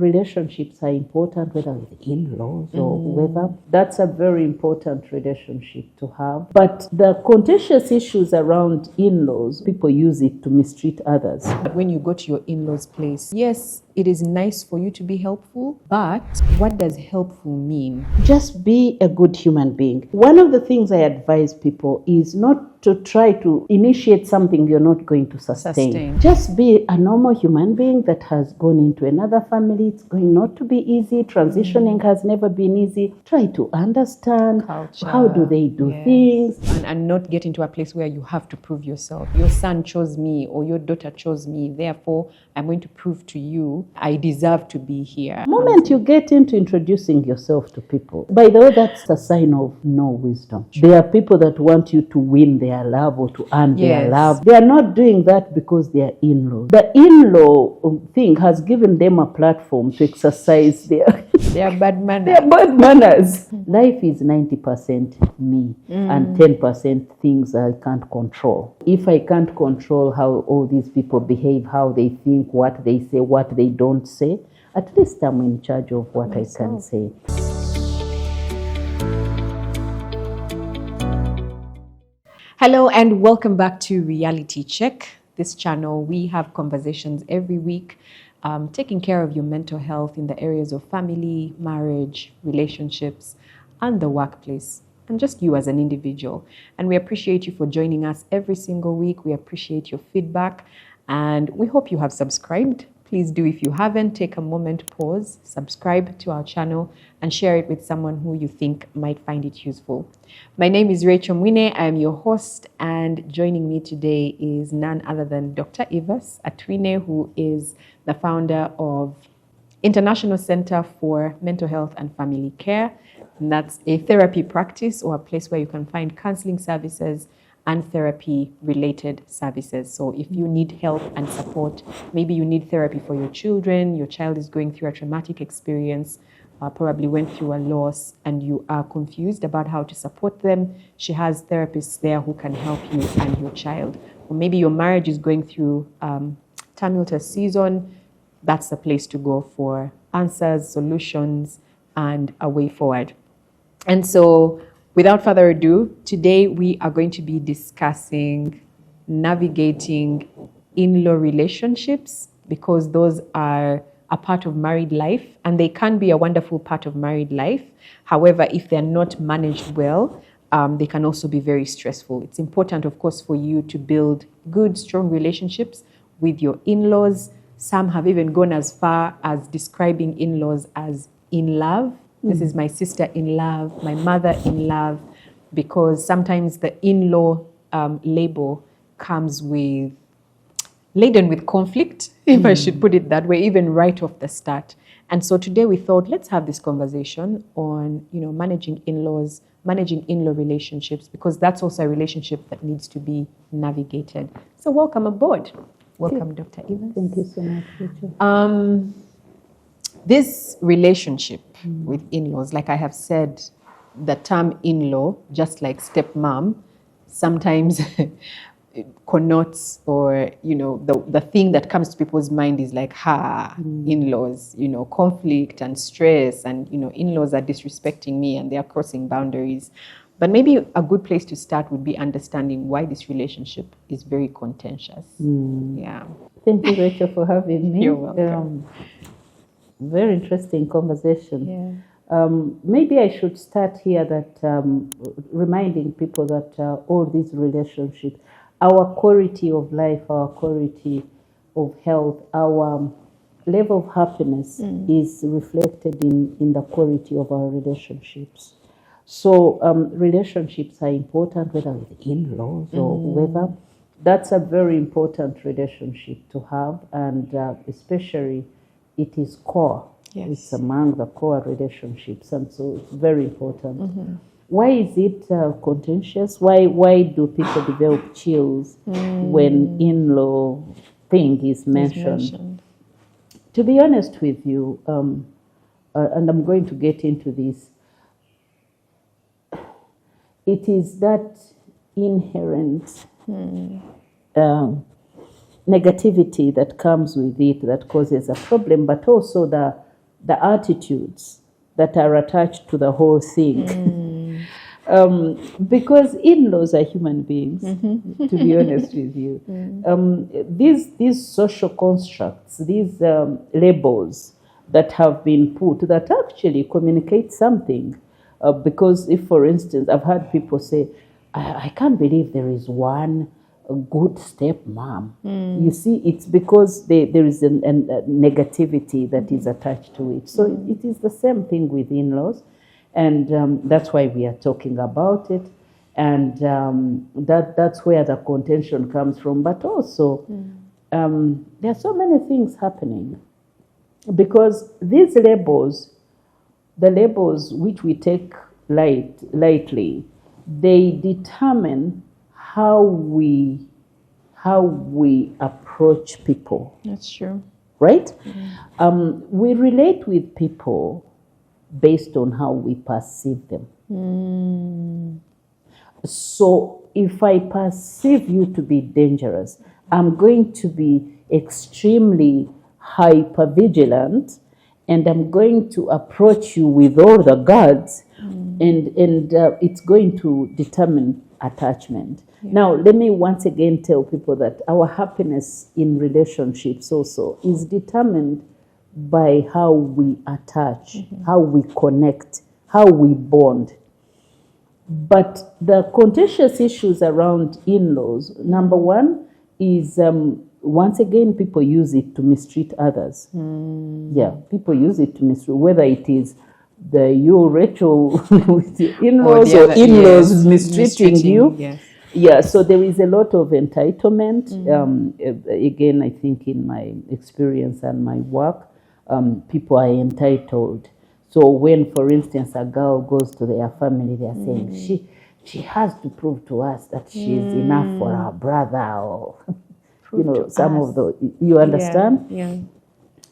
relationships are important, whether with in-laws or whoever. That's a very important relationship to have. But the contentious issues around in-laws, people use it to mistreat others. When you go to your in-laws' place, yes, it is nice for you to be helpful, but what does helpful mean? Just be a good human being. One of the things I advise people is not to try to initiate something you're not going to sustain. Just be a normal human being that has gone into another family. It's going not to be easy. Transitioning has never been easy. Try to understand Culture. How do they do things. And not get into a place where you have to prove yourself. Your son chose me or your daughter chose me. Therefore, I'm going to prove to you I deserve to be here. The moment you get into introducing yourself to people, by the way, that's a sign of no wisdom. There are people that want you to win their love or to earn their love. They are not doing that because they are in-laws. The in-law thing has given them a platform to exercise their bad manners. Their bad manners. Life is 90% me and 10% things I can't control. If I can't control how all these people behave, how they think, what they say, what they don't say, at least I'm in charge of what I can say. Hello and welcome back to Reality Check. This channel, we have conversations every week, taking care of your mental health in the areas of family, marriage, relationships, and the workplace, and just you as an individual. And we appreciate you for joining us every single week. We appreciate your feedback, and we hope you have subscribed. Please do, if you haven't, take a moment, pause, subscribe to our channel, and share it with someone who you think might find it useful. My name is Rachel Mwine. I am your host, and joining me today is none other than Dr. Ivas Atwine, who is the founder of International Center for Mental Health and Family Care. And that's a therapy practice or a place where you can find counseling services and therapy-related services. So if you need help and support, maybe you need therapy for your children, your child is going through a traumatic experience, probably went through a loss, and you are confused about how to support them, she has therapists there who can help you and your child. Or maybe your marriage is going through tumultuous season, that's the place to go for answers, solutions, and a way forward. And so, without further ado, today we are going to be discussing navigating in-law relationships, because those are a part of married life and they can be a wonderful part of married life. However, if they're not managed well, they can also be very stressful. It's important, of course, for you to build good, strong relationships with your in-laws. Some have even gone as far as describing in-laws as in love. This is my sister in love, my mother in love, because sometimes the in-law label comes laden with conflict, if I should put it that way, even right off the start. And so today we thought, let's have this conversation on, managing in-laws, managing in-law relationships, because that's also a relationship that needs to be navigated. So welcome aboard. Welcome, Dr. Evans. Thank you so much, Rachel. This relationship with in-laws, like I have said, the term in-law, just like stepmom, sometimes connotes, or the thing that comes to people's mind is like, in-laws, conflict and stress, and in-laws are disrespecting me and they are crossing boundaries. But maybe a good place to start would be understanding why this relationship is very contentious. Yeah. Thank you, Rachel, for having me. You're welcome. Very interesting conversation. Yeah. Maybe I should start here that reminding people that all these relationships, our quality of life, our quality of health, our level of happiness is reflected in the quality of our relationships. So relationships are important, whether with in-laws or whoever. That's a very important relationship to have, and especially it is core. Yes. It's among the core relationships, and so it's very important. Why is it contentious? Why do people develop chills when in-law thing is mentioned? To be honest with you, and I'm going to get into this, it is that inherent negativity that comes with it that causes a problem, but also the the attitudes that are attached to the whole thing. Because in-laws are human beings, to be honest with you. These social constructs, these labels that have been put that actually communicate something. Because if, for instance, I've had people say, I can't believe there is one good stepmom. You see, it's because there is a negativity that is attached to it. So it is the same thing with in-laws. And that's why we are talking about it. And that's where the contention comes from. But also, there are so many things happening. Because these labels, the labels which we take lightly, they determine how we approach people. That's true. Right? We relate with people based on how we perceive them. So if I perceive you to be dangerous, I'm going to be extremely hypervigilant, and I'm going to approach you with all the guards, and it's going to determine attachment. Now, let me once again tell people that our happiness in relationships also is determined by how we attach, how we connect, how we bond. But the contentious issues around in-laws, number one is, once again, people use it to mistreat others. Yeah, people use it to mistreat, whether it is you, Rachel, with your in-laws, or in-laws mistreating you. Yes. Yeah, so there is a lot of entitlement. Again, I think in my experience and my work, people are entitled. So when, for instance, a girl goes to their family, they are saying, she has to prove to us that she is enough for her brother, or, some of the, you understand? Yeah.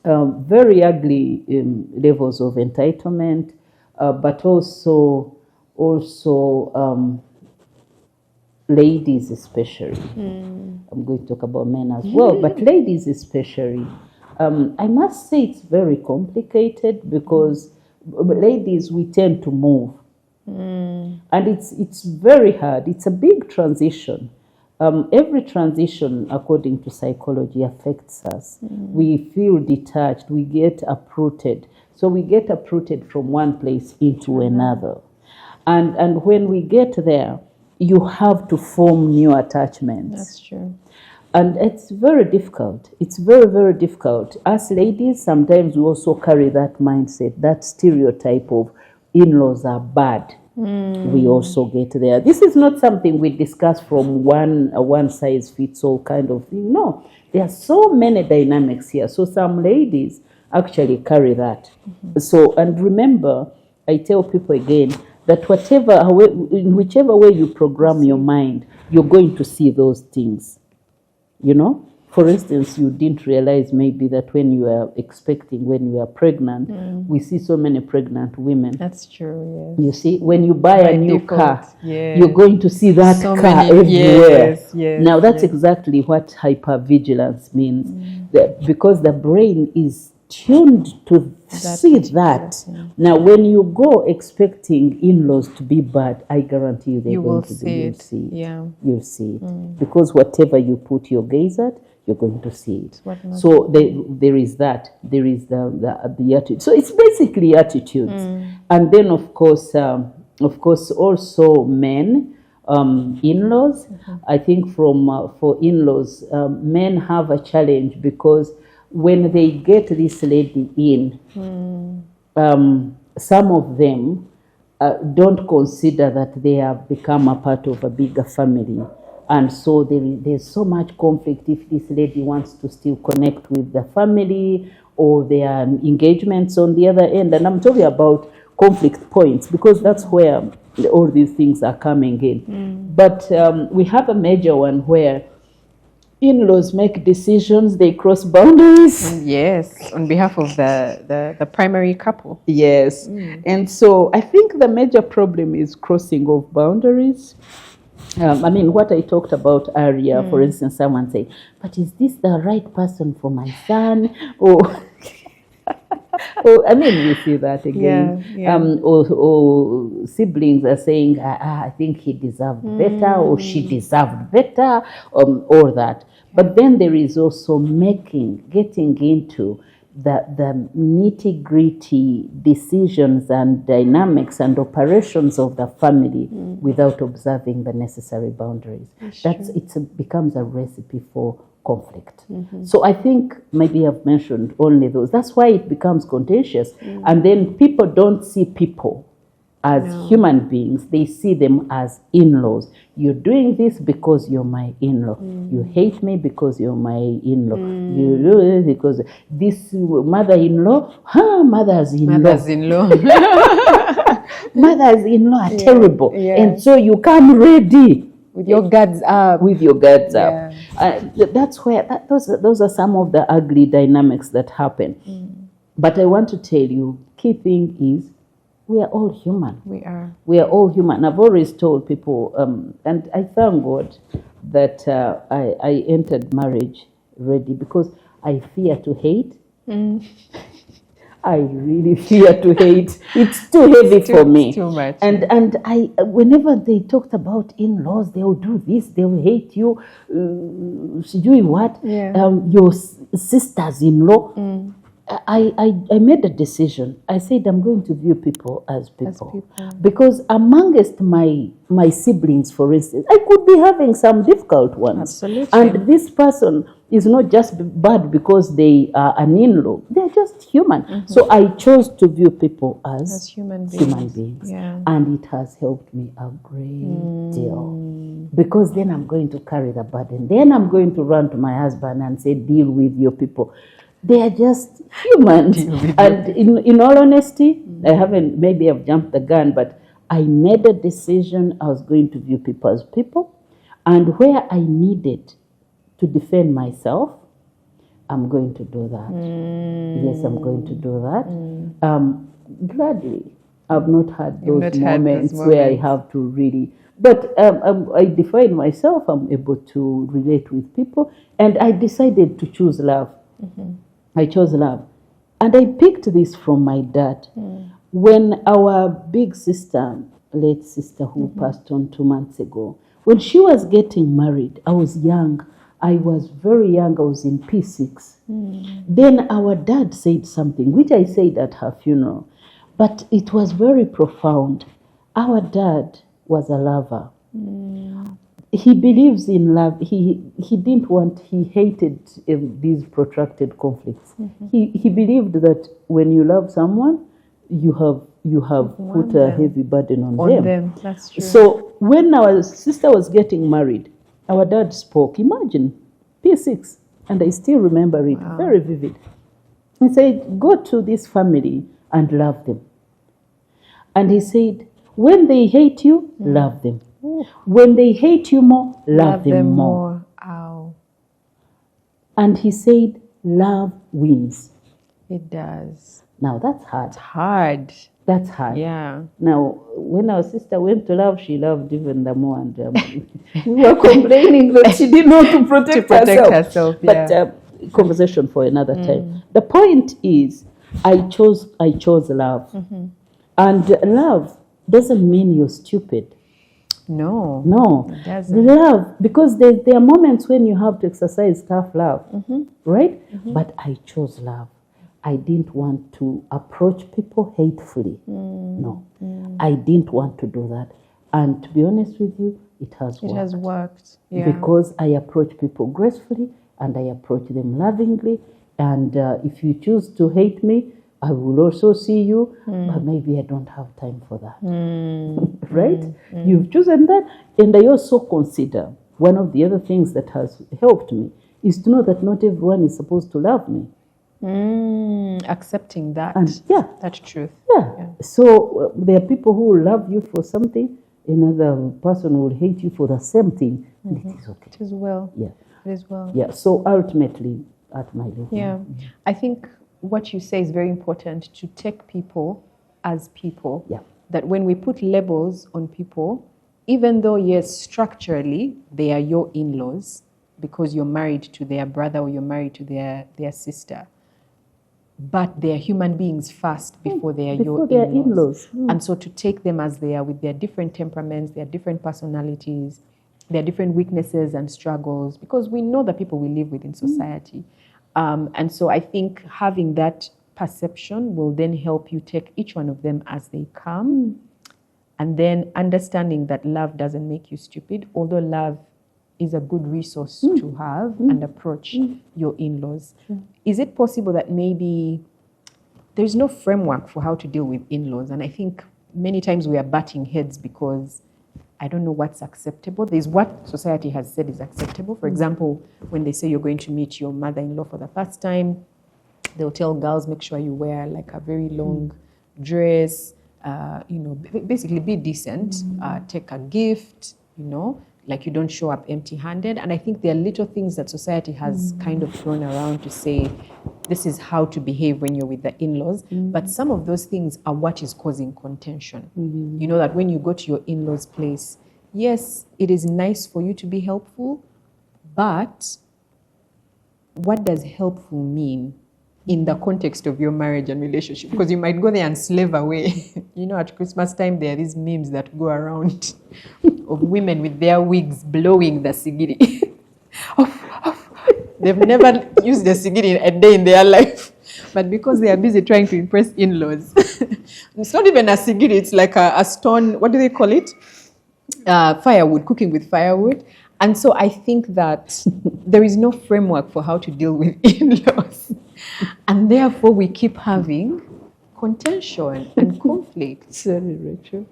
Very ugly levels of entitlement, but also ladies especially. I'm going to talk about men as well, but ladies especially. I must say it's very complicated because ladies, we tend to move. And it's very hard. It's a big transition. Every transition, according to psychology, affects us. We feel detached. We get uprooted. So we get uprooted from one place into another. And when we get there, you have to form new attachments. That's true. And it's very difficult. It's very, very difficult. As ladies, sometimes we also carry that mindset, that stereotype of in-laws are bad. We also get there. This is not something we discuss from one size fits all kind of thing. No, there are so many dynamics here. So some ladies actually carry that. So, and remember, I tell people again that in whichever way you program your mind, you're going to see those things. For instance, you didn't realize maybe that when you are expecting, when you are pregnant, we see so many pregnant women. That's true, yes. You see, when you buy a new car, yes, you're going to see that so car many, everywhere. Yes, now, that's exactly what hypervigilance means, because the brain is tuned to see that. Now, when you go expecting in-laws to be bad, I guarantee you they're going to be. You'll see it. Yeah. You'll see it. Because whatever you put your gaze at, you're going to see it. So there is that. There is the attitude. So it's basically attitudes. And then, of course, also men, in-laws. I think for in-laws, men have a challenge because when they get this lady in, some of them don't consider that they have become a part of a bigger family. And so there's so much conflict if this lady wants to still connect with the family or their engagements on the other end. And I'm talking about conflict points because that's where all these things are coming in. But we have a major one where in-laws make decisions, they cross boundaries. Yes, on behalf of the primary couple. Yes. And so I think the major problem is crossing of boundaries. What I talked about earlier, for instance, someone saying, but is this the right person for my son? Or Oh, I mean, we see that again. Yeah, yeah. Or siblings are saying, I think he deserved better or she deserved better, or that. But then there is also getting into the nitty gritty decisions and dynamics and operations of the family without observing the necessary boundaries. It becomes a recipe for conflict. So I think maybe I've mentioned only those. That's why it becomes contentious. And then people don't see people as human beings, they see them as in-laws. You're doing this because you're my in-law. You hate me because you're my in-law. You do it because this mother-in-law, mothers-in-law. Mothers-in-law are terrible. Yeah. And so you come ready. With your guards up. With your guards up. That's where, those are some of the ugly dynamics that happen. But I want to tell you, key thing is, we are all human. We are all human. I've always told people, and I thank God that I entered marriage ready, because I fear to hate. I really fear to hate. It's too heavy for me. It's too much. And I, whenever they talked about in-laws, they'll do this, they'll hate you. Sijui what? Your sisters-in-law. I made a decision. I said I'm going to view people as people. Because amongst my siblings, for instance, I could be having some difficult ones. Absolutely. And this person is not just bad because they are an in-law. They're just human. So I chose to view people as human beings. Yeah. And it has helped me a great deal. Because then I'm going to carry the burden. Then I'm going to run to my husband and say, deal with your people. They are just humans. And in all honesty, maybe I've jumped the gun, but I made a decision. I was going to view people as people. And where I needed to defend myself, I'm going to do that. Yes, I'm going to do that. Gladly, I've not had those moments where I have to really... But I define myself. I'm able to relate with people. And I decided to choose love. I chose love. And I picked this from my dad. When our big sister, late sister who passed on 2 months ago, when she was getting married, I was young. I was very young. I was in P6. Then our dad said something, which I said at her funeral. But it was very profound. Our dad was a lover. He believes in love. He hated these protracted conflicts. He believed that when you love someone, you have put a heavy burden on them. That's true. So when our sister was getting married, our dad spoke. Imagine, P6, and I still remember it, very vivid. He said, go to this family and love them. And he said, when they hate you, love them. When they hate you more, love them more. Ow. And he said, love wins. It does. Now that's hard. It's hard. That's hard. Yeah. Now, when our sister went to love, she loved even the more. And we were complaining that she didn't know to protect herself. But conversation for another time. The point is, I chose love. And love doesn't mean you're stupid. No, it doesn't. Love, because there are moments when you have to exercise tough love, right? But I chose love. I didn't want to approach people hatefully. No, I didn't want to do that. And to be honest with you, it has worked. It has worked, because I approach people gracefully and I approach them lovingly. And if you choose to hate me, I will also see you, but maybe I don't have time for that. Right? You've chosen that. And I also consider one of the other things that has helped me is to know that not everyone is supposed to love me. Accepting that. And that's truth. Yeah. So there are people who will love you for something, another person will hate you for the same thing. And it is okay. It is well. Yeah. It is well. Yeah. So ultimately, at my level. Yeah. I think what you say is very important, to take people as people. Yeah. That when we put labels on people, even though, yes, structurally, they are your in-laws because you're married to their brother or you're married to their sister, but they're human beings first before they are your they are in-laws. in-laws. And so to take them as they are with their different temperaments, their different personalities, their different weaknesses and struggles, because we know the people we live with in society. And so I think having that perception will then help you take each one of them as they come. And then understanding that love doesn't make you stupid, although love is a good resource to have and approach your in-laws. Is it possible that maybe there's no framework for how to deal with in-laws? And I think many times we are butting heads because I don't know what's acceptable. There's what society has said is acceptable. For example, when they say you're going to meet your mother-in-law for the first time, they'll tell girls, make sure you wear like a very long dress, basically be decent, take a gift, like you don't show up empty-handed. And I think there are little things that society has kind of thrown around to say, this is how to behave when you're with the in-laws. But some of those things are what is causing contention. You know that when you go to your in-laws' place, yes, it is nice for you to be helpful, but what does helpful mean in the context of your marriage and relationship? Because you might go there and slave away. At Christmas time, there are these memes that go around of women with their wigs blowing the sigiri. They've never used the sigiri a day in their life. But because they are busy trying to impress in-laws, it's not even a sigiri, it's like a stone, what do they call it? Firewood, cooking with firewood. And so I think that there is no framework for how to deal with in-laws. And therefore we keep having contention and conflict. Sorry, Rachel.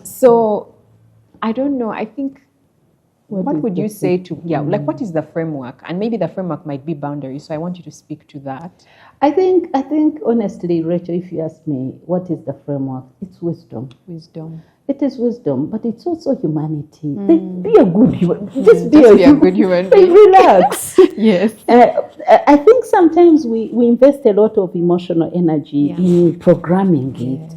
So I don't know. I think, what would you say to, what is the framework? And maybe the framework might be boundaries. So I want you to speak to that. I think honestly, Rachel, if you ask me, what is the framework? It's wisdom. Wisdom. It is wisdom, but it's also humanity. Be a good human. Just be a good human being. Relax. Yes. I think sometimes we invest a lot of emotional energy in programming it,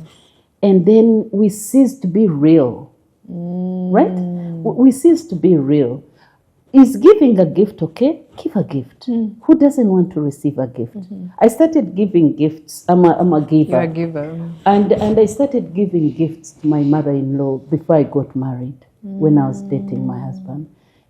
and then we cease to be real. Right? We cease to be real. Is giving a gift okay? Give a gift. Who doesn't want to receive a gift? I started giving gifts. I'm a giver. You're a giver. And I started giving gifts to my mother-in-law before I got married, when I was dating my husband.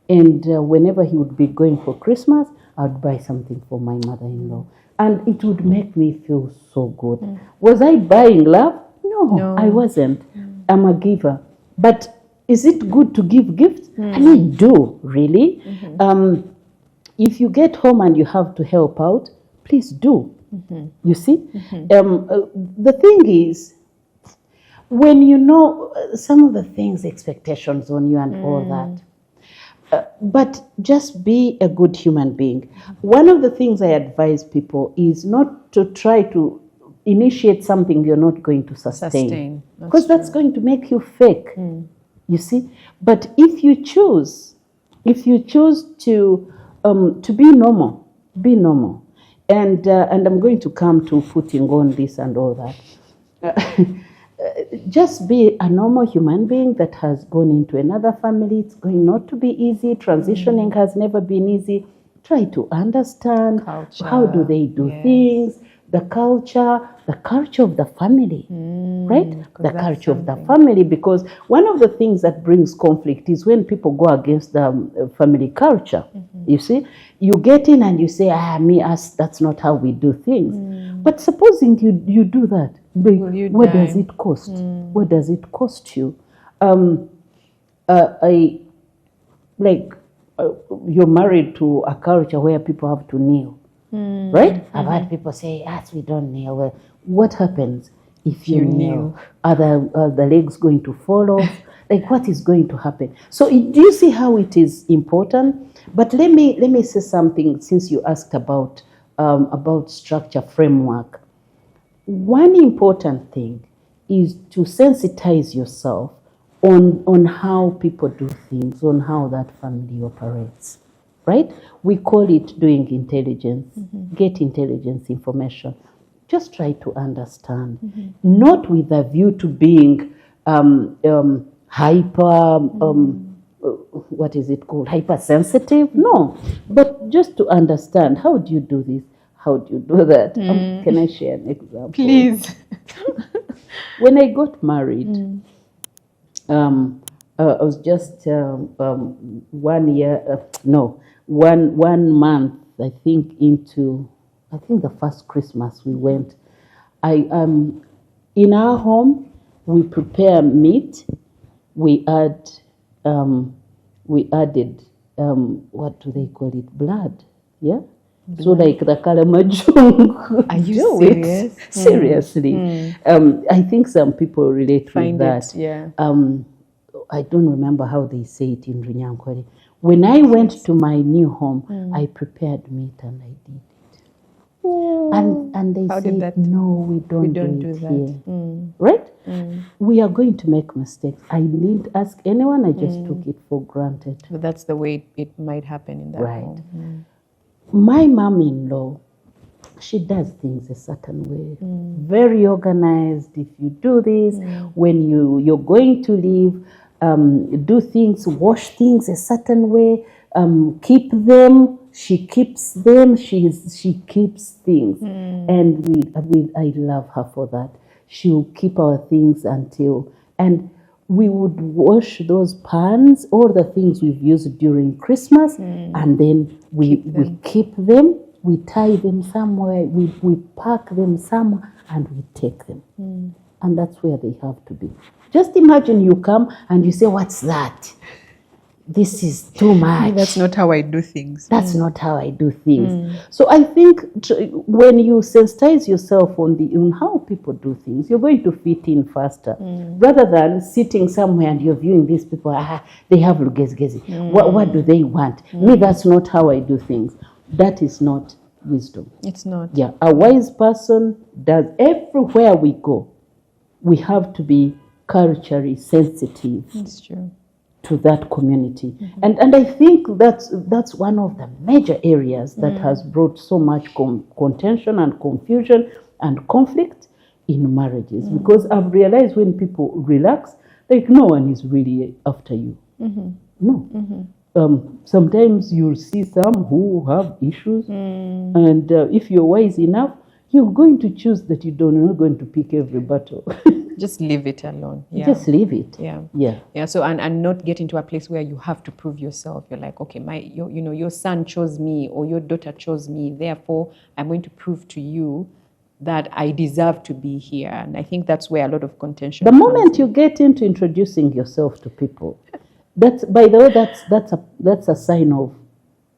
And whenever he would be going for Christmas, I would buy something for my mother-in-law. And it would make me feel so good. Was I buying love? No, I wasn't. I'm a giver. But is it good to give gifts? I mean, do, really. If you get home and you have to help out, please do. You see? The thing is, when you know some of the things, expectations on you and all that, but just be a good human being. One of the things I advise people is not to try to initiate something you're not going to sustain. Because that's going to make you fake. You see, but if you choose to be normal, be normal, and I'm going to come to footing on this and all that. Just be a normal human being that has gone into another family. It's going not to be easy. Transitioning has never been easy. Try to understand how do they do things. The culture of the family, right? The culture of the family, because one of the things that brings conflict is when people go against the family culture. You see, you get in and you say, me, us, that's not how we do things. But supposing you do that, what does it cost? What does it cost you? You're married to a culture where people have to kneel. Right? I've had people say, yes, we don't kneel. Well, what happens if you kneel? Are the legs going to fall off? Like, what is going to happen? So do you see how it is important? But let me say something, since you asked about structure, framework. One important thing is to sensitize yourself on how people do things, on how that family operates. Right? We call it doing intelligence. Get intelligence information. Just try to understand. Not with a view to being hyper, what is it called? Hypersensitive? No. But just to understand, how do you do this? How do you do that? Can I share an example? Please. When I got married, I was just 1 year, no, one month, I think, into, I think the first Christmas we went. In our home, we prepare meat. We added, what do they call it? Blood, yeah? So like the kalamajong. Are you serious? Seriously. I think some people relate with that. Yeah. I don't remember how they say it in Runyankwari. When I went to my new home, I prepared meat and I did it. And they said, no, we don't do it here. Right? We are going to make mistakes. I didn't ask anyone. I just took it for granted. But that's the way it might happen in that home. My mom-in-law, she does things a certain way. Very organized. If you do this, when you're going to leave, do things, wash things a certain way, keep them. She keeps them. She keeps things, and I love her for that. She'll keep our things and we would wash those pans, all the things we've used during Christmas, and then we keep them. We tie them somewhere. We pack them somewhere, and we take them, and that's where they have to be. Just imagine you come and you say, "What's that? This is too much. That's not how I do things. That's not how I do things." So I think when you sensitize yourself on how people do things, you're going to fit in faster, rather than sitting somewhere and you're viewing these people. They have lugezgezi. What do they want? Me, that's not how I do things. That is not wisdom. It's not. Yeah, a wise person does. Everywhere we go, we have to be culturally sensitive. That's true. To that community, and I think that's one of the major areas that has brought so much contention and confusion and conflict in marriages, because I've realized when people relax, like no one is really after you. No. Sometimes you'll see some who have issues, and if you're wise enough, you're going to choose that you're not going to pick every battle. Just leave it alone. Yeah. Just leave it. Yeah. So and not get into a place where you have to prove yourself. You're like, okay, your son chose me or your daughter chose me. Therefore, I'm going to prove to you that I deserve to be here. And I think that's where a lot of contention. The moment you get into introducing yourself to people, by the way, that's a sign of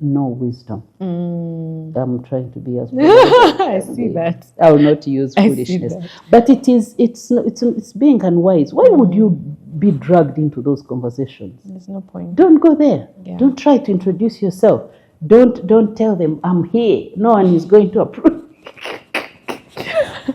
no wisdom. I'm trying to be as I see that. I will not use foolishness, but it's being unwise. Why would you be dragged into those conversations? There's no point. Don't go there. Don't try to introduce yourself. Don't tell them I'm here. No one is going to approve.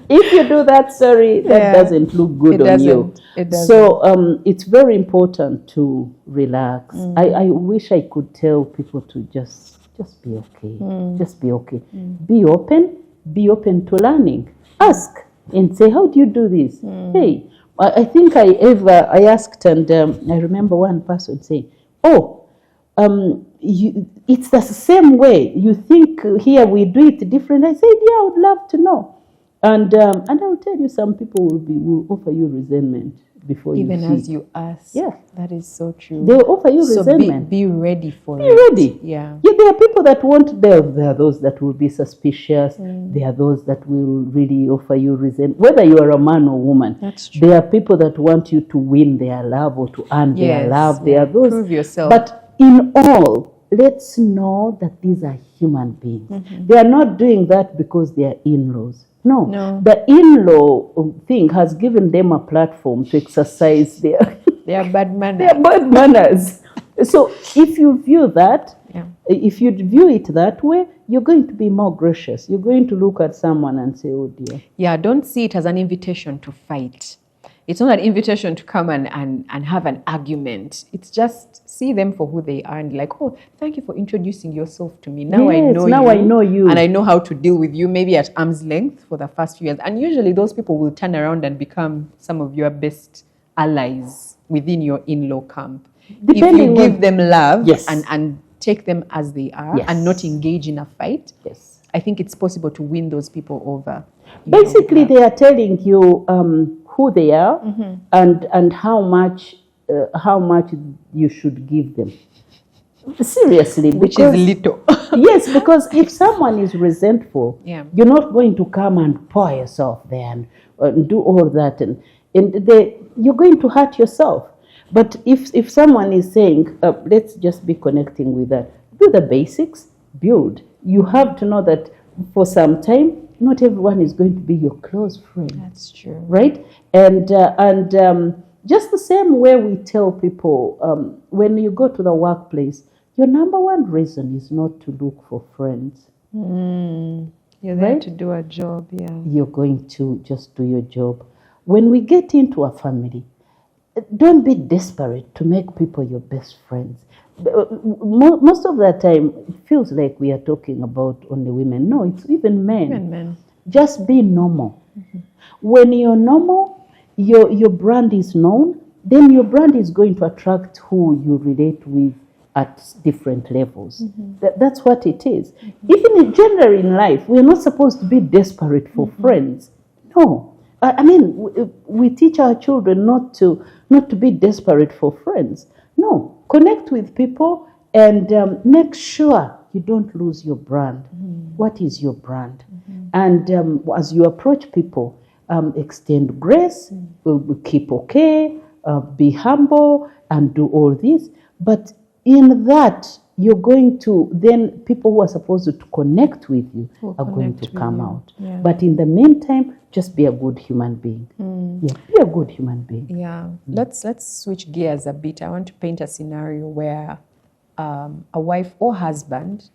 If you do that, sorry, that doesn't look good on you. It doesn't. So it's very important to relax. I wish I could tell people to just be okay. Just be okay. Be open to learning. Ask and say, how do you do this? Hey, I think I asked, and I remember one person saying, it's the same way. You think here we do it different? I said, yeah, I would love to know. And I'll tell you, some people will offer you resentment before even you see. as you ask. Yeah, that is so true. They'll offer you resentment. Be ready for it. Be ready. Yeah. There are people that won't. There are those that will be suspicious. There are those that will really offer you resentment, whether you are a man or woman. That's true. There are people that want you to win their love or to earn their love. There are those. Prove yourself. But in all, let's know that these are human beings. They are not doing that because they are in-laws. No. The in-law thing has given them a platform to exercise their bad manners. Their bad manners. So if you view that, if you view it that way, you're going to be more gracious. You're going to look at someone and say, oh dear. Yeah, don't see it as an invitation to fight. It's not an invitation to come and have an argument. It's just see them for who they are and like, oh, thank you for introducing yourself to me. Now I know you. And I know how to deal with you, maybe at arm's length for the first few years. And usually those people will turn around and become some of your best allies within your in-law camp. If you give them love and take them as they are and not engage in a fight, I think it's possible to win those people over. Basically, they are telling you who they are and how much you should give them. Seriously, which is little. Yes, because if someone is resentful, Yeah. you're not going to come and pour yourself there and do all that, and you're going to hurt yourself. But if someone is saying, let's just be connecting with that, do the basics, build. You have to know that for some time, not everyone is going to be your close friend. That's true. Right? And just the same way we tell people, when you go to the workplace, your number one reason is not to look for friends. You're there to do a job, yeah. You're going to just do your job. When we get into a family, don't be desperate to make people your best friends. Most of the time, it feels like we are talking about only women. No, it's even men. Even men. Just be normal. When you're normal, your brand is known, then your brand is going to attract who you relate with at different levels. That's what it is. Even in general in life, we're not supposed to be desperate for friends. No. I mean, we teach our children not to be desperate for friends. No. Connect with people and make sure you don't lose your brand. What is your brand? And as you approach people, extend grace, keep okay, be humble, and do all this. But in that, you're going to, then people who are supposed to connect with you are going to come out. Yeah. But in the meantime, just be a good human being. Yeah, be a good human being. Yeah. Let's switch gears a bit. I want to paint a scenario where a wife or husband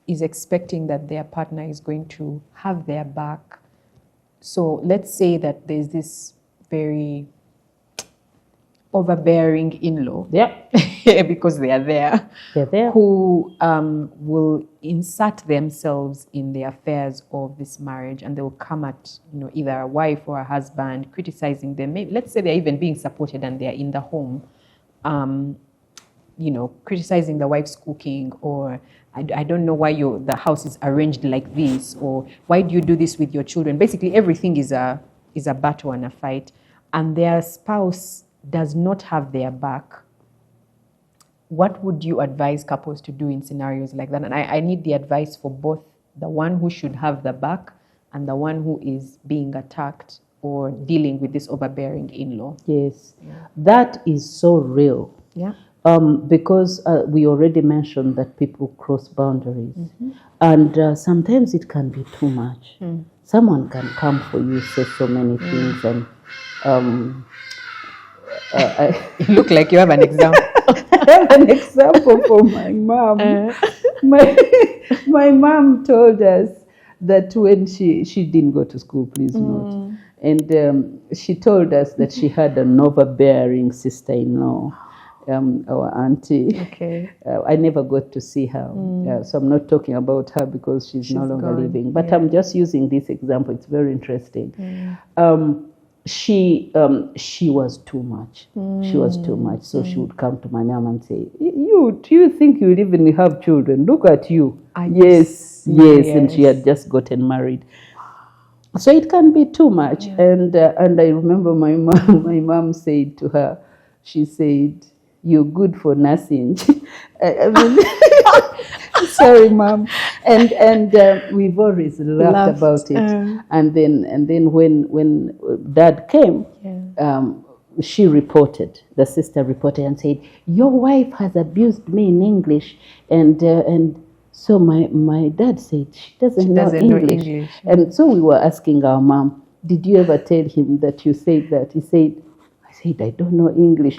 is expecting that their partner is going to have their back. So let's say that there's this very overbearing in-law. Yeah. Because they are there. They're there. Who will insert themselves in the affairs of this marriage, and they will come at either a wife or a husband, criticizing them. Maybe, let's say they're even being supported and they're in the home, criticizing the wife's cooking, or I don't know why the house is arranged like this, or why do you do this with your children? Basically, everything is a battle and a fight, and their spouse does not have their back. What would you advise couples to do in scenarios like that? And I need the advice for both the one who should have the back and the one who is being attacked or dealing with this overbearing in-law. Yes, that is so real. Yeah. Because we already mentioned that people cross boundaries. And sometimes it can be too much. Someone can come for you, say so many things, and you look like you have an example. I have an example from my mom. My mom told us that when she didn't go to school, please note, and she told us that she had an overbearing sister-in-law, our auntie. Okay. I never got to see her, so I'm not talking about her because she's no longer gone. living. But I'm just using this example. It's very interesting. She was too much. She was too much. So she would come to my mom and say, do you think you'll even have children? Look at you. Yes. And she had just gotten married. So it can be too much. And I remember my mom said to her, she said, "You're good for nothing." I mean, sorry, Mom. And we've always laughed about it. And then when Dad came, the sister reported and said, "Your wife has abused me in English." And so my dad said, she doesn't know English. And so we were asking our mom, "Did you ever tell him that you said that?" He said, "I don't know English."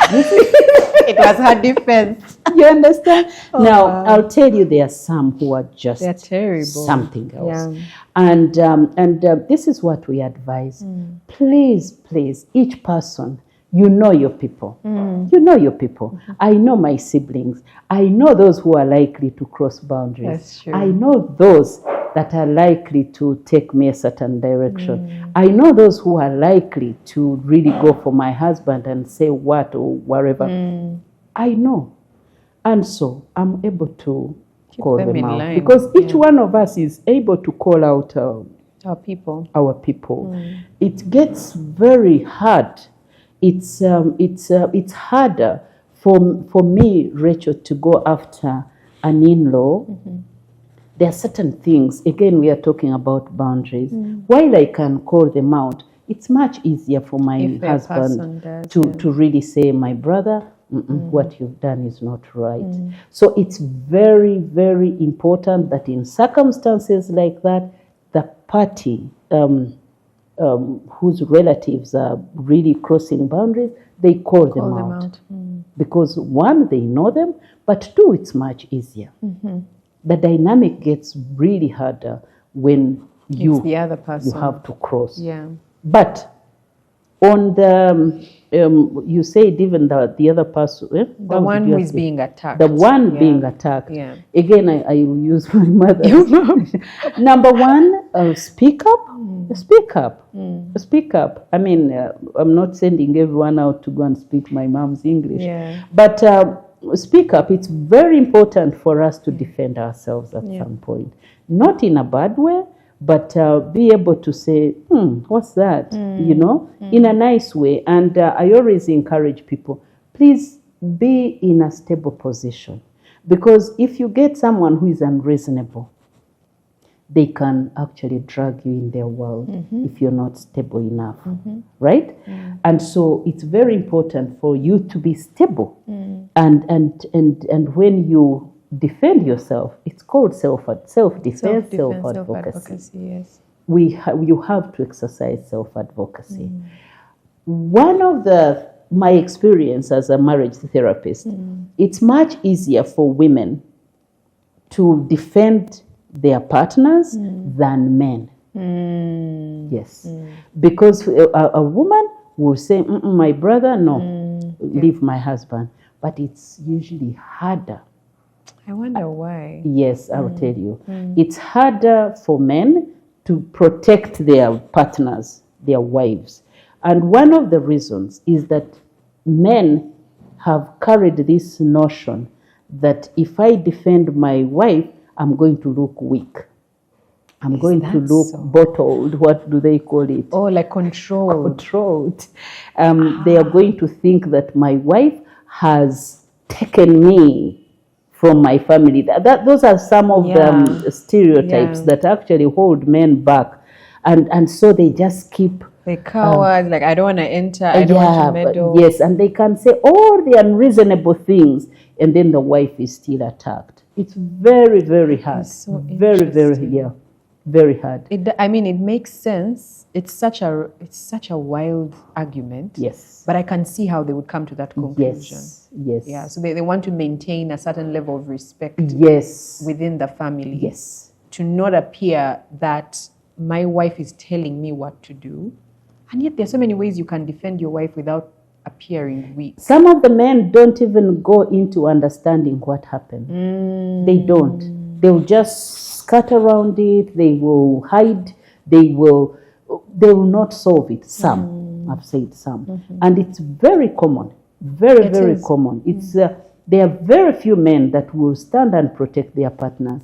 It was her defense. You understand? Now, I'll tell you, there are some who are just They're terrible. Something else. Yeah. And this is what we advise. Please, each person, you know your people. You know your people. I know my siblings. I know those who are likely to cross boundaries. That's true. I know those that are likely to take me a certain direction. I know those who are likely to really go for my husband and say what or whatever. I know. And so I'm able to call them them in out. line. Because each one of us is able to call out Our people. It gets very hard. It's harder for me, Rachel, to go after an in-law. There are certain things. Again, we are talking about boundaries. While I can call them out, it's much easier for my husband to really say, my brother, what you've done is not right. So it's very, very important that in circumstances like that, the party whose relatives are really crossing boundaries, they call them out. Because one, they know them, but two, it's much easier. The dynamic gets really harder when it's the other person. You have to cross. But on the you said even the other person, the one who is being attacked. The one being attacked. Again, I will use my mother. Number one, speak up. Speak up. Speak up. I mean, I'm not sending everyone out to go and speak my mom's English. But speak up. It's very important for us to defend ourselves at some point. Not in a bad way, but be able to say, what's that? You know, in a nice way. And I always encourage people, please be in a stable position. Because if you get someone who is unreasonable, they can actually drag you in their world if you're not stable enough, right? And so it's very important for you to be stable. And when you defend yourself, it's called self-defense, self-advocacy. Yes. You have to exercise self-advocacy. One of my experience as a marriage therapist, it's much easier for women to defend their partners than men. Yes. Because a woman will say, my brother, no, leave my husband. But it's usually harder. I wonder why. Yes, I'll tell you. It's harder for men to protect their partners, their wives. And one of the reasons is that men have carried this notion that if I defend my wife, I'm going to look weak. I'm going to look bottled. What do they call it? Oh, like controlled. Controlled. They are going to think that my wife has taken me from my family. Those are some of the stereotypes that actually hold men back. And so they just keep... They cowards, like, I don't want to enter, I don't want to meddle. Yes, and they can say all the unreasonable things, and then the wife is still attacked. It's very, very hard. It's so very, very hard. I mean, it makes sense. It's such a wild argument. Yes. But I can see how they would come to that conclusion. Yes. Yeah. So they want to maintain a certain level of respect. Yes. Within the family. Yes. To not appear that my wife is telling me what to do. And yet there's so many ways you can defend your wife without appearing weak. Some of the men don't even go into understanding what happened. They don't. They'll just skirt around it. They will hide. They will not solve it. Some, I've said some. And it's very common. Very common. It's there are very few men that will stand and protect their partners,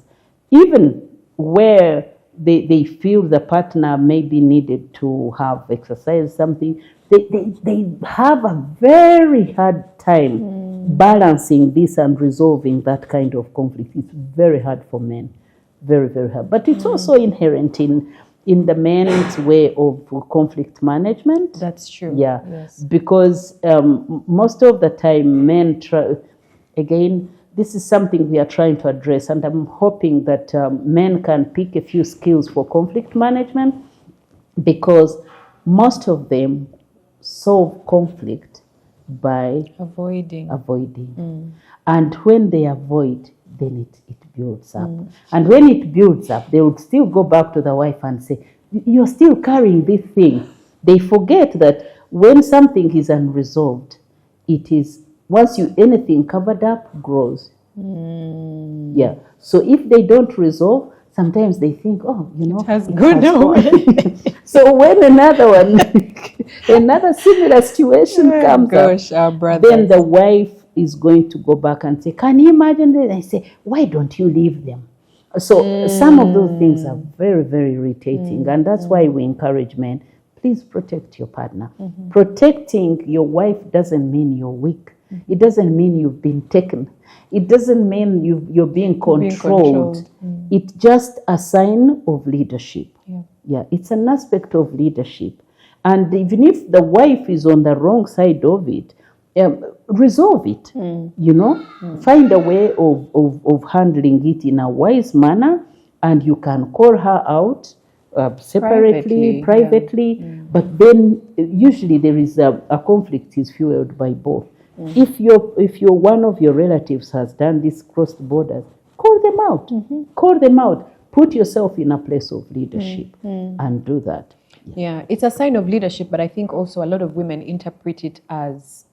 even where they feel the partner may be needed to have exercised something. They have a very hard time balancing this and resolving that kind of conflict. It's very hard for men. Very, very hard. But it's also inherent in the men's way of conflict management. That's true. Yeah. Yes. Because most of the time men try, again, this is something we are trying to address, and I'm hoping that men can pick a few skills for conflict management, because most of them solve conflict by avoiding. And when they avoid, then it builds up. And when it builds up, they would still go back to the wife and say, you're still carrying this thing. They forget that when something is unresolved, it is, once anything covered up grows. Yeah. So if they don't resolve, sometimes they think, it has gone away. So when another similar situation comes up, our brother. then the wife is going to go back and say, can you imagine that? I say, why don't you leave them? So some of those things are very, very irritating. And that's why we encourage men, please protect your partner. Protecting your wife doesn't mean you're weak. It doesn't mean you've been taken. It doesn't mean you're being controlled. It's just a sign of leadership. Yeah, it's an aspect of leadership. And even if the wife is on the wrong side of it, resolve it, find a way of handling it in a wise manner, and you can call her out separately, privately, but then usually there is a conflict is fueled by both. If you're one of your relatives has done this crossed borders, call them out. Put yourself in a place of leadership and do that. Yeah, it's a sign of leadership, but I think also a lot of women interpret it as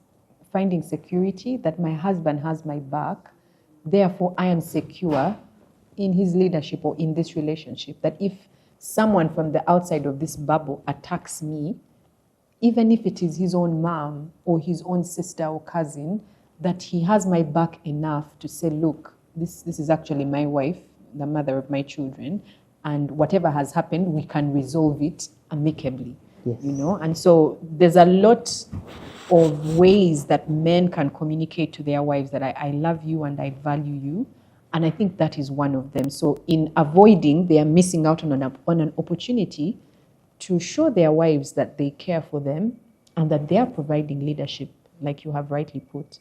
finding security, that my husband has my back, therefore I am secure in his leadership or in this relationship. That if someone from the outside of this bubble attacks me, even if it is his own mom or his own sister or cousin, that he has my back enough to say, look, this is actually my wife, the mother of my children, and whatever has happened, we can resolve it amicably. Yes. And so there's a lot of ways that men can communicate to their wives that I love you and I value you, and I think that is one of them. So in avoiding, they are missing out on an opportunity to show their wives that they care for them and that they are providing leadership, like you have rightly put.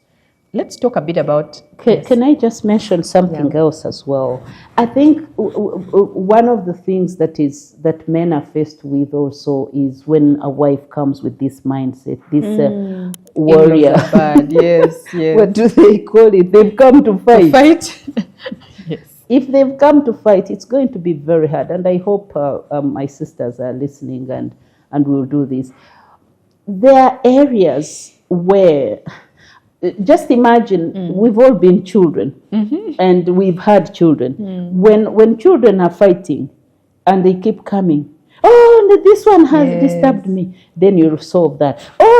Let's talk a bit about... Can I just mention something else as well? I think one of the things that men are faced with also is when a wife comes with this mindset, this warrior. Bad. Yes. What do they call it? They've come to fight. Yes. If they've come to fight, it's going to be very hard. And I hope my sisters are listening and will do this. There are areas where... Just imagine, we've all been children, and we've had children. When children are fighting, and they keep coming, this one has disturbed me, then you solve that.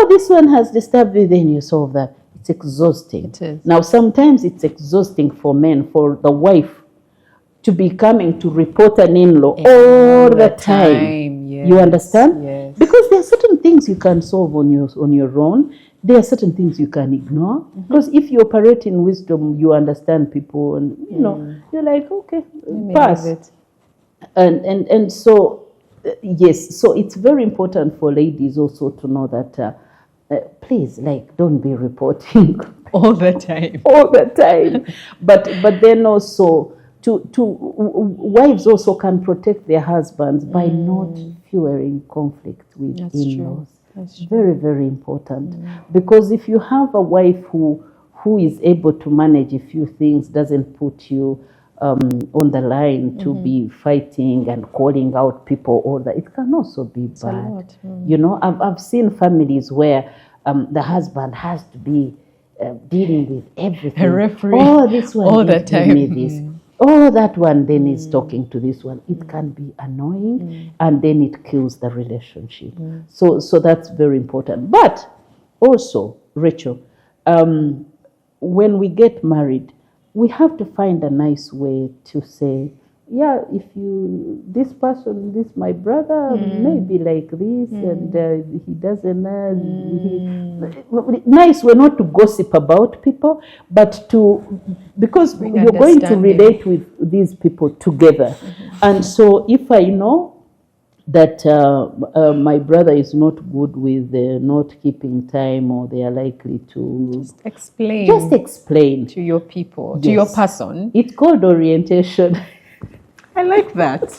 This one has disturbed me, then you solve that. It's exhausting. It is. Now, sometimes it's exhausting for men, for the wife, to be coming to report an in-law all the time. Yes. You understand? Yes. Because there are certain things you can solve on your own. There are certain things you can ignore. Because if you operate in wisdom, you understand people, and you're like, okay, pass. It. And so yes, so it's very important for ladies also to know that please, don't be reporting all the time. But then also to wives also can protect their husbands by not fueling conflict with in-laws. That's very, very important. Because if you have a wife who is able to manage a few things, doesn't put you on the line to be fighting and calling out people, all that, it can also be bad. I've seen families where the husband has to be dealing with everything. A referee. This one all the time. Me this. That one then is talking to this one. It can be annoying, and then it kills the relationship. So that's very important. But also, Rachel, when we get married, we have to find a nice way to say, if this person, this my brother, maybe like this, and he doesn't. Nice way not to gossip about people, but because you're going to relate with these people together. And so if I know that my brother is not good with not keeping time, or they are likely to... Just explain to your people, to your person. It's called orientation. I like that.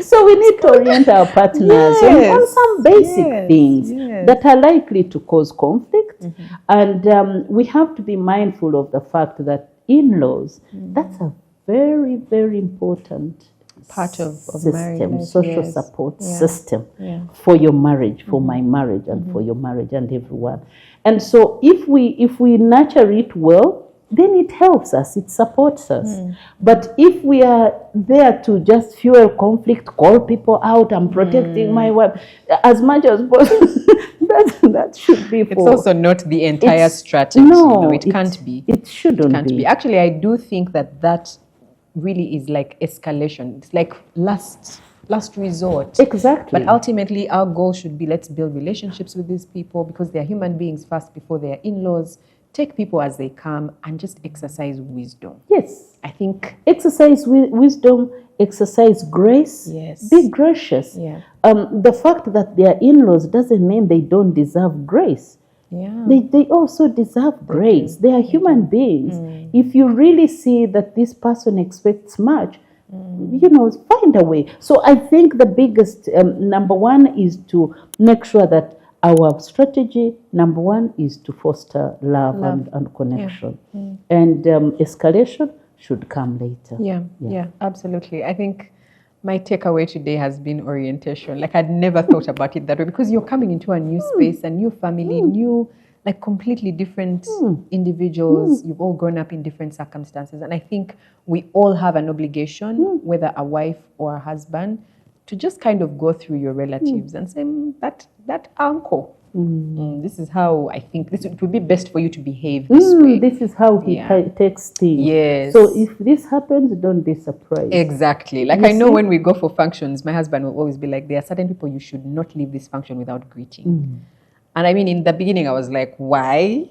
So we need to orient our partners on some basic things that are likely to cause conflict. And we have to be mindful of the fact that in-laws, that's a very, very important part of system, marriage, social support system for your marriage, for my marriage, and for your marriage, and everyone. And so if we nurture it well, then it helps us, it supports us. But if we are there to just fuel conflict, call people out, I'm protecting my wife as much as possible, that should be for... It's also not the entire strategy. No, it can't be. It shouldn't can't be. Actually, I do think that really is like escalation. It's like last resort. Exactly. But ultimately, our goal should be, let's build relationships with these people because they're human beings first before they're in-laws. Take people as they come and just exercise wisdom. Yes. I think... Exercise wisdom, exercise grace. Yes. Be gracious. Yeah. The fact that they are in-laws doesn't mean they don't deserve grace. Yeah. They also deserve grace. They are human beings. If you really see that this person expects much, find a way. So I think the biggest, number one is to make sure that our strategy, number one, is to foster love. And connection. Yeah. And escalation should come later. Yeah, absolutely. I think my takeaway today has been orientation. Like, I'd never thought about it that way, because you're coming into a new space, a new family, new, like, completely different individuals. You've all grown up in different circumstances. And I think we all have an obligation, whether a wife or a husband, to just kind of go through your relatives and say, that uncle, this is how I think it would be best for you to behave this way. This is how he takes things. Yes. So if this happens, don't be surprised. Exactly. Like, I know when we go for functions, my husband will always be like, there are certain people you should not leave this function without greeting. And I mean, in the beginning, I was like, why?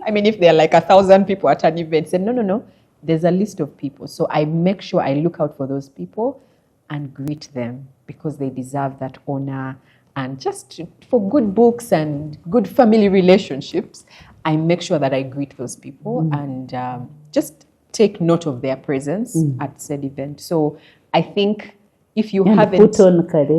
I mean, if there are like 1,000 people at an event, said, no, there's a list of people. So I make sure I look out for those people and greet them, because they deserve that honor. And just for good books and good family relationships, I make sure that I greet those people and just take note of their presence at said event. So I think if you haven't... put on kare.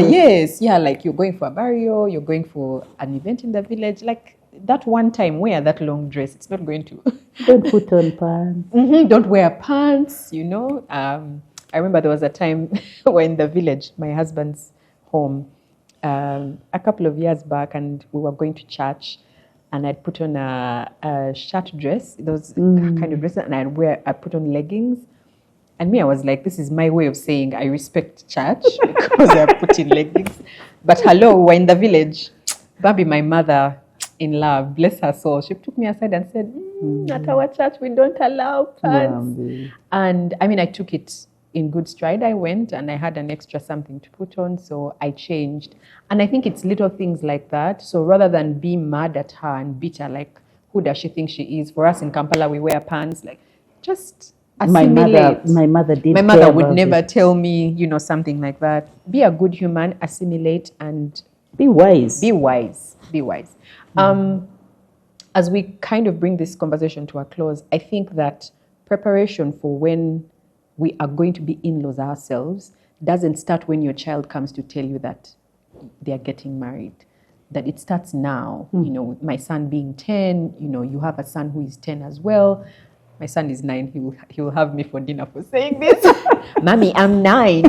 Yes. Yeah, like you're going for a burial, you're going for an event in the village, like that one time, wear that long dress. It's not going to... Don't put on pants. Don't wear pants, I remember there was a time when in the village, my husband's home, a couple of years back, and we were going to church, and I'd put on a shirt dress, those kind of dresses, and I put on leggings. And I was like, this is my way of saying I respect church because I put in leggings. But hello, we're in the village. Babi, my mother in love, bless her soul, she took me aside and said, at our church, we don't allow pants. And I mean, I took it in good stride. I went and I had an extra something to put on, so I changed. And I think it's little things like that. So rather than be mad at her and beat her, like, who does she think she is? For us in Kampala, we wear pants. Like, just assimilate. My mother would never tell me, something like that. Be a good human, assimilate, and be wise. Be wise. As we kind of bring this conversation to a close, I think that preparation for when we are going to be in-laws ourselves doesn't start when your child comes to tell you that they are getting married. That it starts now. My son being 10, you have a son who is 10 as well. My son is 9. He will have me for dinner for saying this. Mommy, I'm 9.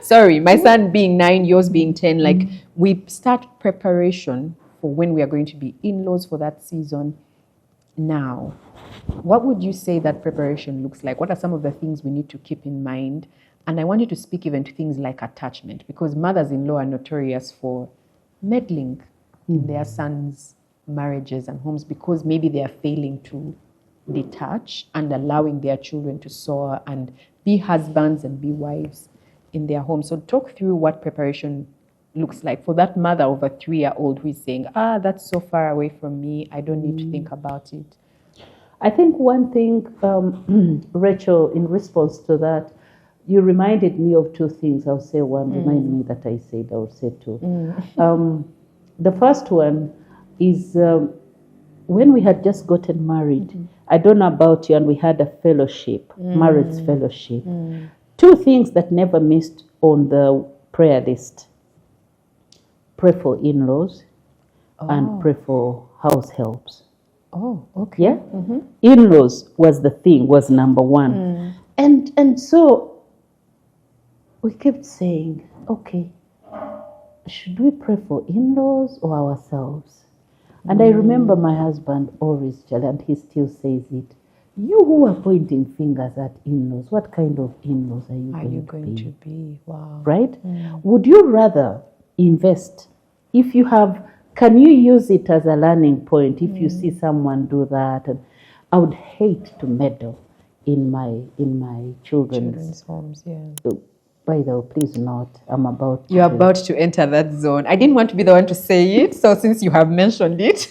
Sorry, my son being 9, yours being 10. Like, we start preparation for when we are going to be in-laws for that season now. What would you say that preparation looks like? What are some of the things we need to keep in mind? And I want you to speak even to things like attachment, because mothers-in-law are notorious for meddling in their sons' marriages and homes, because maybe they are failing to detach and allowing their children to soar and be husbands and be wives in their home. So talk through what preparation looks like for that mother of a 3-year-old who is saying, that's so far away from me, I don't need to think about it. I think one thing, Rachel, in response to that, you reminded me of 2 things. I'll say one, remind me that I said, I'll say 2. The first one is when we had just gotten married. I don't know about you, and we had a fellowship, marriage fellowship. 2 things that never missed on the prayer list. Pray for in-laws and pray for house helps. Oh, okay. Yeah? In-laws was number 1. And so we kept saying, okay, should we pray for in-laws or ourselves? And I remember my husband always, and he still says it, you who are pointing fingers at in-laws, what kind of in-laws are you going to be? Wow. Right? Would you rather invest, if you have can you use it as a learning point if you see someone do that? And I would hate to meddle in my children's homes. Yeah. So, by the way, please not. I'm about to You're about to enter that zone. I didn't want to be the one to say it, so since you have mentioned it.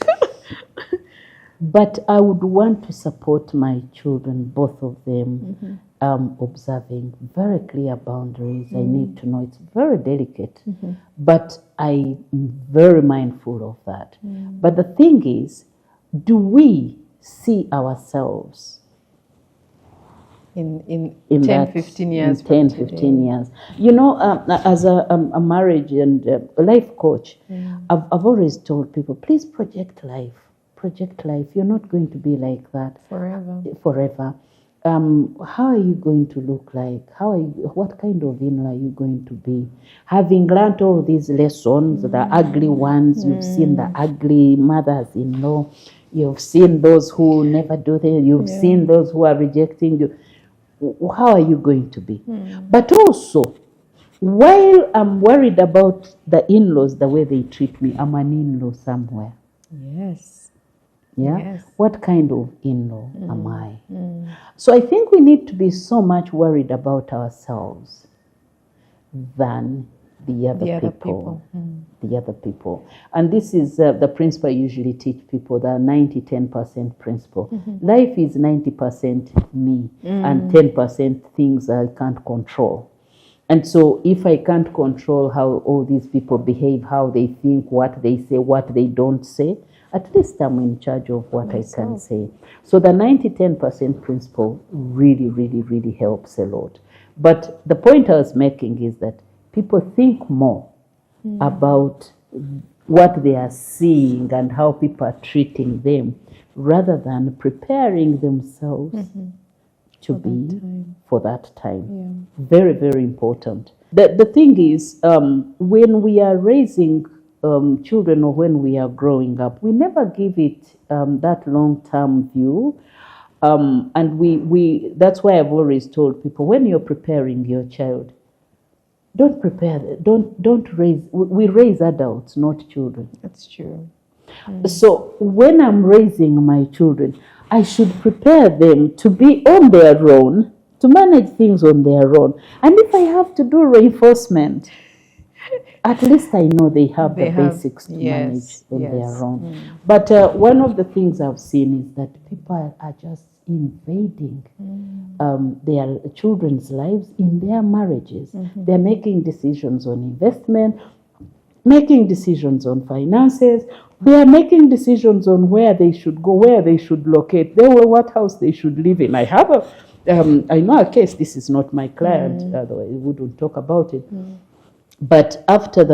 But I would want to support my children, both of them, observing very clear boundaries. I need to know it's very delicate, but I'm very mindful of that. But the thing is, do we see ourselves in 10, 15 years? 10, 15 years. You know, as a marriage and a life coach, I've always told people, please project life. Project life. You're not going to be like that forever. How are you going to look like? What kind of in-law are you going to be? Having learned all these lessons, the ugly ones, you've seen the ugly mothers-in-law, you've seen those who never do that, you've seen those who are rejecting you. How are you going to be? But also, while I'm worried about the in-laws, the way they treat me, I'm an in-law somewhere. Yes. Yeah. Yes. What kind of in-law am I? So I think we need to be so much worried about ourselves than the other people. The other people. And this is the principle I usually teach people, the 90-10% principle. Life is 90% me and 10% things I can't control. And so if I can't control how all these people behave, how they think, what they say, what they don't say, at least I'm in charge of what I can say. So the 90-10% principle really, really, really helps a lot. But the point I was making is that people think more about what they are seeing and how people are treating them rather than preparing themselves to be for that time. Very, very important. The thing is, when we are raising children or when we are growing up, we never give it that long-term view. And we that's why I've always told people, when you're preparing your child, don't raise, we raise adults, not children. That's true. So when I'm raising my children, I should prepare them to be on their own, to manage things on their own. And if I have to do reinforcement, at least I know they have the basics to manage on their own. But one of the things I've seen is that people are just invading their children's lives in their marriages. They're making decisions on investment, making decisions on finances. They are making decisions on where they should go, where they should locate, what house they should live in. I have I know a case, this is not my client, otherwise I wouldn't talk about it. But after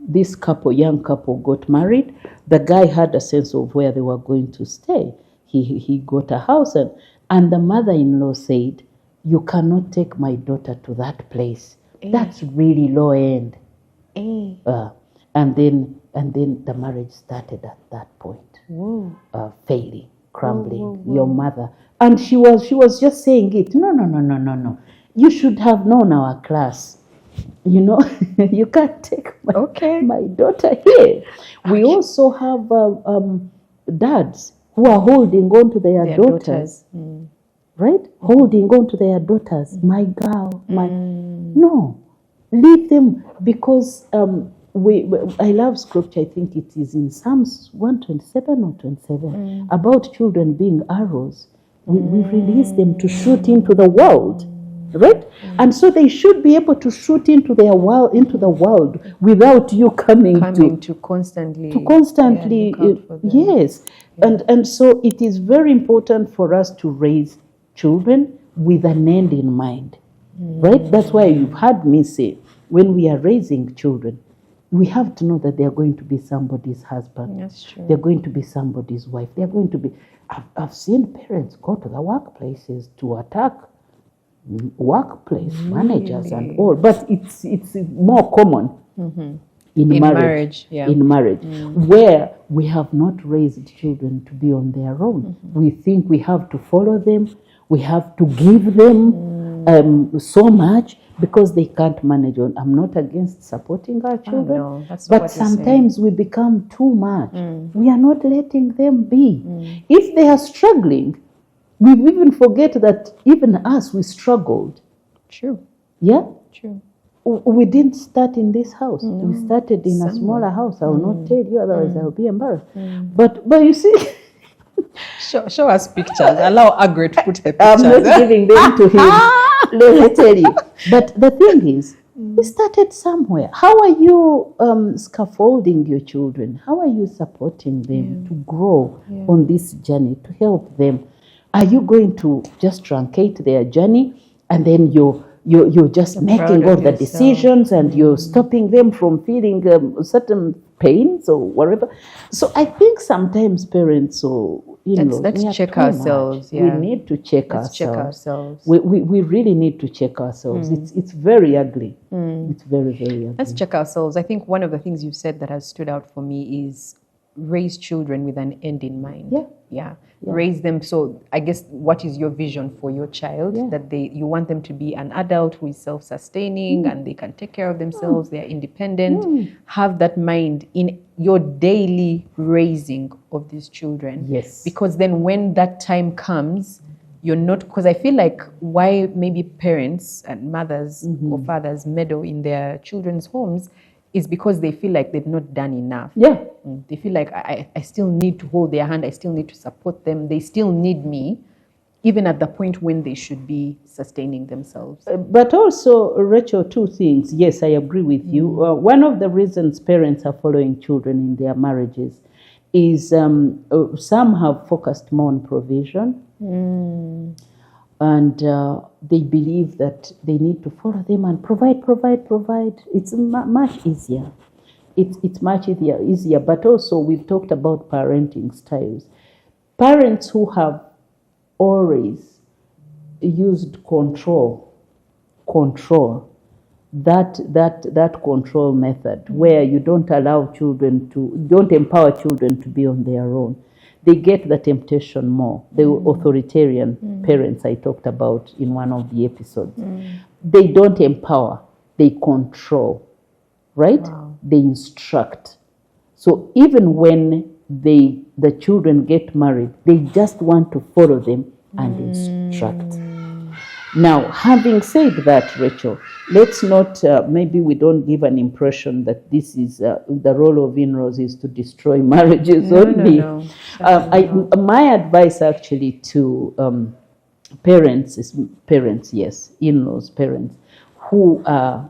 this young couple got married, the guy had a sense of where they were going to stay. He got a house and the mother-in-law said, you cannot take my daughter to that place. That's really low end. And then the marriage started at that point. Failing, crumbling. Your mother. And she was just saying it. No. You should have known our class. You know, you can't take my daughter here. We also have dads who are holding on to their daughters. Right? Holding on to their daughters. My girl, no. Leave them, because I love scripture. I think it is in Psalms 127 or 27 about children being arrows. We release them to shoot into the world. Right? And so they should be able to shoot into the world without you coming to constantly yes. And so it is very important for us to raise children with an end in mind. Right? That's why you've heard me say, when we are raising children, we have to know that they are going to be somebody's husband. That's true. They're going to be somebody's wife. They're going to be. I've seen parents go to the workplaces to attack workplace managers and all, but it's more common in marriage. In marriage, where we have not raised children to be on their own. We think we have to follow them, we have to give them, so much because they can't manage on. I'm not against supporting our children, no, that's not but what you're sometimes we become too much. We are not letting them be. If they are struggling, we even forget that even us, we struggled. True. Yeah? True. We didn't start in this house. We started in a smaller house. I will not tell you, otherwise I'll be embarrassed. But you see, Show us pictures. Allow Agri to put her I'm pictures. not giving them to him. Let me tell you. But the thing is, we started somewhere. How are you scaffolding your children? How are you supporting them to grow on this journey, to help them? Are you going to just truncate their journey and then you're just making all the decisions and you're stopping them from feeling certain pains or whatever? So I think sometimes parents or let's check ourselves. Yeah. We need to check Let's ourselves. check ourselves. We really need to check ourselves. It's very ugly. It's very, very ugly. Let's check ourselves. I think one of the things you've said that has stood out for me is raise children with an end in mind. Yeah. Raise them. So I guess what is your vision for your child? That you want them to be an adult who is self-sustaining and they can take care of themselves. They are independent. Have that mind in your daily raising of these children. Yes. Because then when that time comes, you're not, because I feel like why maybe parents and mothers or fathers meddle in their children's homes is because they feel like they've not done enough. Yeah. They feel like I still need to hold their hand. I still need to support them. They still need me, even at the point when they should be sustaining themselves. But also, Rachel, two things. Yes, I agree with you. One of the reasons parents are following children in their marriages is some have focused more on provision. And they believe that they need to follow them and provide. It's much easier. It's much easier. But also, we've talked about parenting styles. Parents who have always used control, that control method where you don't empower children to be on their own. They get the temptation more. The authoritarian parents I talked about in one of the episodes. They don't empower, they control, right? Wow. They instruct. So even when the children get married, they just want to follow them and instruct. Now, having said that, Rachel, let's not, maybe we don't give an impression that this is, the role of in-laws is to destroy marriages only. No. My advice actually to parents, yes, in-laws, parents, who are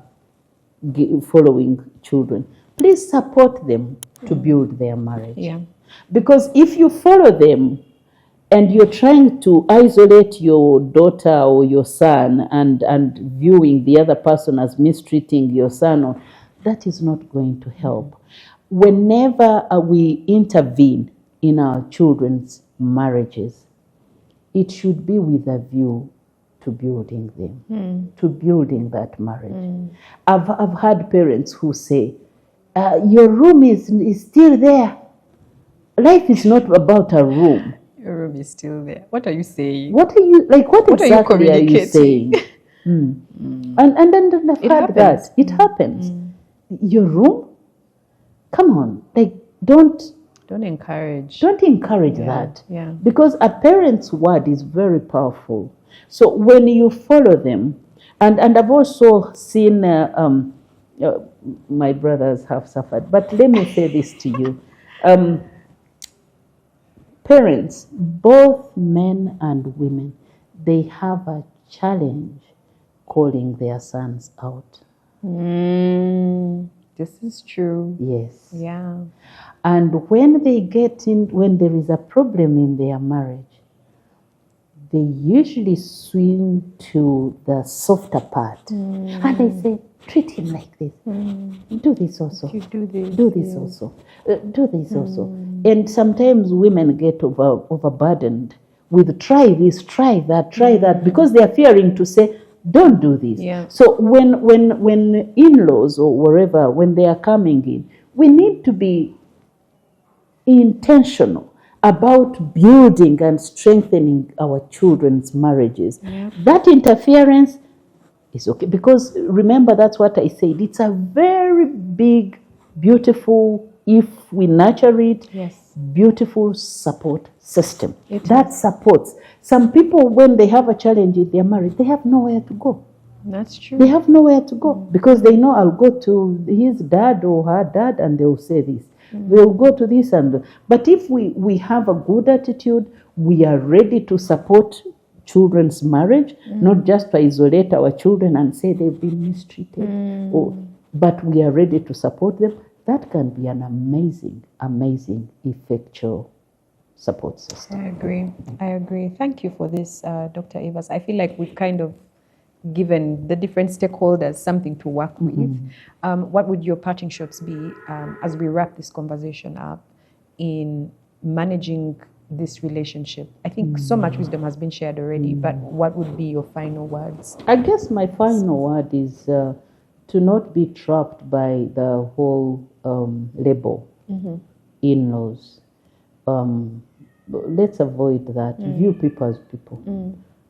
following children, please support them to build their marriage. Yeah. Because if you follow them, and you're trying to isolate your daughter or your son and viewing the other person as mistreating your son, that is not going to help. Whenever we intervene in our children's marriages, it should be with a view to building them, to building that marriage. I've had parents who say, your room is still there. Life is not about a room. Your room is still there. What are you saying? What exactly are you saying? And then I've heard that. It happens. Your room? Come on. Don't encourage. Don't encourage that. Yeah. Because a parent's word is very powerful. So when you follow them, and I've also seen my brothers have suffered, but let me say this to you. Parents, both men and women, they have a challenge calling their sons out. This is true. Yes. Yeah. And when there is a problem in their marriage, they usually swing to the softer part. And they say, treat him like this. Do this also. Do this. Do this also. Do this also. And sometimes women get overburdened with try this, try that, because they are fearing to say, don't do this. Yeah. So when in-laws or wherever, when they are coming in, we need to be intentional about building and strengthening our children's marriages. Yeah. That interference is okay. Because remember, that's what I said. It's a very big, beautiful, if we nurture it, Yes. beautiful support system. It That supports. Some people, when they have a challenge in their marriage, they have nowhere to go. That's true. They have nowhere to go because they know I'll go to his dad or her dad and they'll say this. We'll go to this but if we have a good attitude, we are ready to support children's marriage, not just to isolate our children and say they've been mistreated, but we are ready to support them. That can be an amazing, amazing, effectual support system. I agree. Thank you for this, Dr. Evers. I feel like we've kind of given the different stakeholders something to work with. What would your parting shots be as we wrap this conversation up in managing this relationship? I think so much wisdom has been shared already, but what would be your final words? I guess my final word is to not be trapped by the whole label, in-laws. Let's avoid that. View people as people.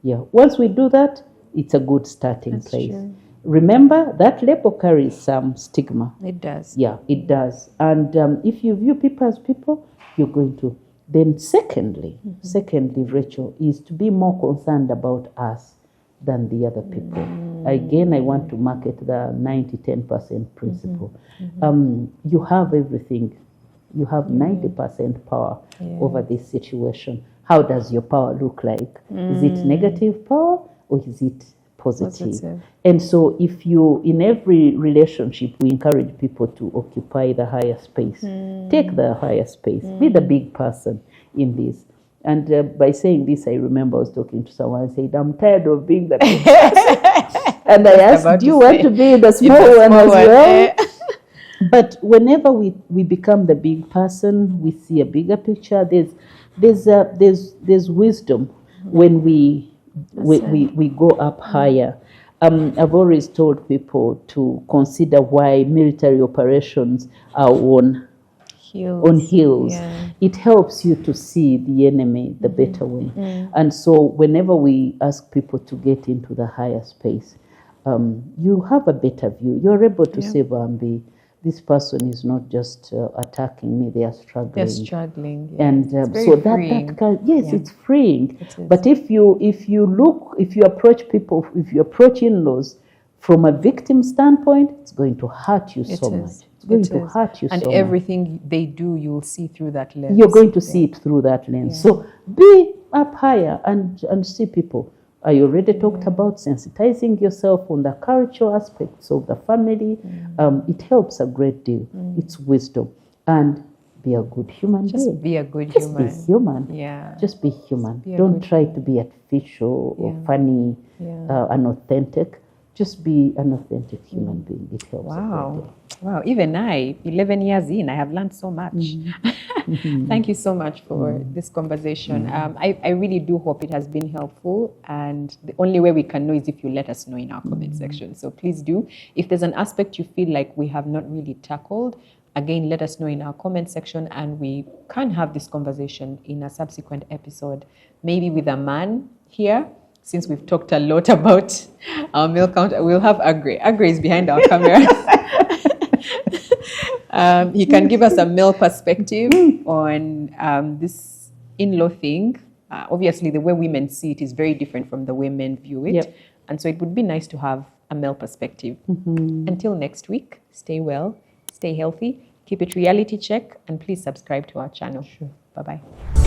Yeah. Once we do that, it's a good starting place. True. Remember, that label carries some stigma. It does. Yeah, it does. And if you view people as people, you're going to. Then secondly, Rachel, is to be more concerned about us than the other people. Again, I want to market the 90-10% principle. You have everything. You have 90% power over this situation. How does your power look like? Is it negative power or is it positive? And so if you, in every relationship, we encourage people to occupy the higher space. Take the higher space. Be the big person in this. And by saying this, I remember I was talking to someone and said, I'm tired of being the big person. And I asked, do you want to be the small one as well? But whenever we become the big person, we see a bigger picture. There's wisdom when we go up higher. I've always told people to consider why military operations are on hills. Yeah. It helps you to see the enemy the better way. And so whenever we ask people to get into the higher space, you have a better view. You're able to say, Bambi, this person is not just attacking me, they are struggling. They're struggling. Yes. And so that can, it's freeing. It is. But if you approach people, if you approach in-laws from a victim standpoint, it's going to hurt you so much. It's going to hurt you so much. And everything they do, you'll see through that lens. You're going to see it through that lens. So be up higher and see people. I already talked about sensitizing yourself on the cultural aspects of the family. It helps a great deal. It's wisdom. And be a good human being. Just be a good human. Just be human. Yeah. Just be human. Don't try to be artificial or funny, unauthentic. Just be an authentic human being. It helps. Wow. Even I, 11 years in, I have learned so much. Thank you so much for this conversation. I really do hope it has been helpful. And the only way we can know is if you let us know in our comment section. So please do. If there's an aspect you feel like we have not really tackled, again, let us know in our comment section and we can have this conversation in a subsequent episode, maybe with a man here. Since we've talked a lot about our male count, we'll have Agre. Agre is behind our camera. He can give us a male perspective on this in-law thing. Obviously, the way women see it is very different from the way men view it. And so it would be nice to have a male perspective. Until next week, stay well, stay healthy, keep it reality check, and please subscribe to our channel. Bye-bye.